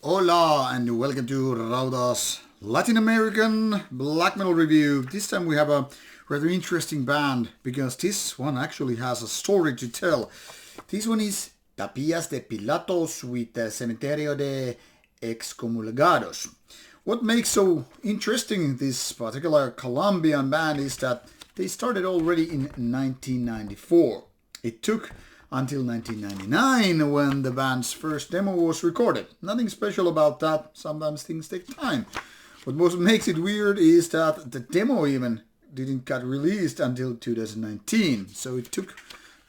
Hola and welcome to Rauta's Latin American black metal review. This time we have a rather interesting band because this one actually has a story to tell. This one is Tapias de Pilatos with the Cementerio de Excomulgados. What makes so interesting this particular Colombian band is that they started already in 1994. It took until 1999 when the band's first demo was recorded. Nothing special about that, sometimes things take time. What most makes it weird is that the demo even didn't get released until 2019. So it took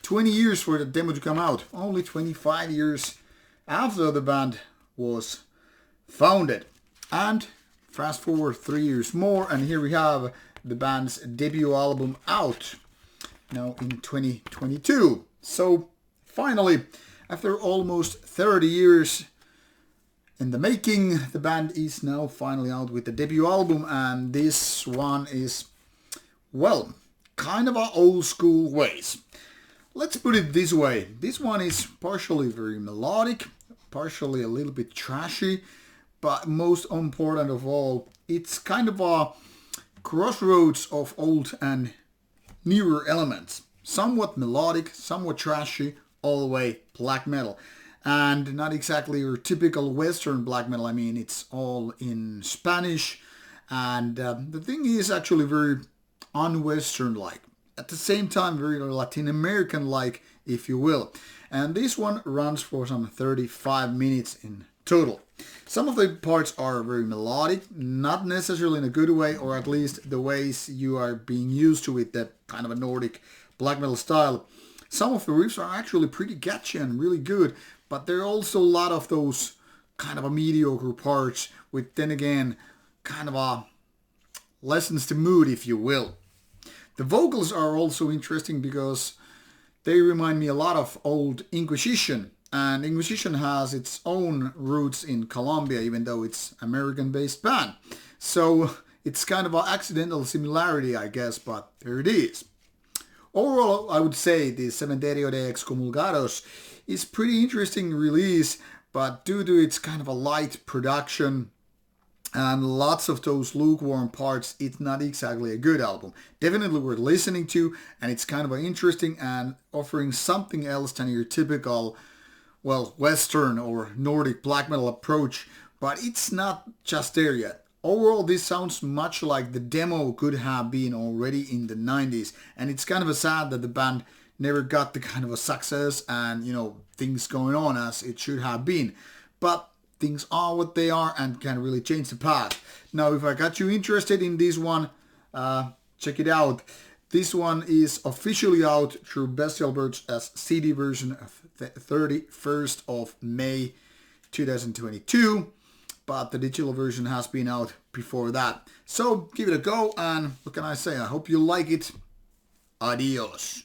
20 years for the demo to come out, only 25 years after the band was founded. And fast forward 3 years more and here we have the band's debut album out now in 2022. So finally, after almost 30 years in the making, the band is now finally out with the debut album, and this one is, well, kind of a old school ways. Let's put it this way. This one is partially very melodic, partially a little bit trashy, but most important of all, it's kind of a crossroads of old and newer elements. Somewhat melodic, somewhat trashy, all the way black metal. And not exactly your typical Western black metal. I mean, it's all in Spanish. And the thing is actually very un-Western-like. At the same time, very Latin American-like, if you will. And this one runs for some 35 minutes in total. Some of the parts are very melodic, not necessarily in a good way, or at least the ways you are being used to with that kind of a Nordic black metal style. Some of the riffs are actually pretty catchy and really good, but there are also a lot of those kind of a mediocre parts with, then again, kind of a lessens the mood, if you will. The vocals are also interesting because they remind me a lot of old Inquisition, and Inquisition has its own roots in Colombia, even though it's American-based band. So it's kind of an accidental similarity, I guess, but there it is. Overall, I would say the Cementerio de Excomulgados is pretty interesting release, but due to its kind of a light production and lots of those lukewarm parts, it's not exactly a good album. Definitely worth listening to, and it's kind of interesting and offering something else than your typical, well, Western or Nordic black metal approach, but it's not just there yet. Overall, this sounds much like the demo could have been already in the 90s, and it's kind of a sad that the band never got the kind of a success and, you know, things going on as it should have been. But things are what they are and can really change the path. Now, if I got you interested in this one, check it out. This one is officially out through Bestial Birds as CD version of the 31st of May 2022. But the digital version has been out before that. So give it a go, and what can I say? I hope you like it. Adios.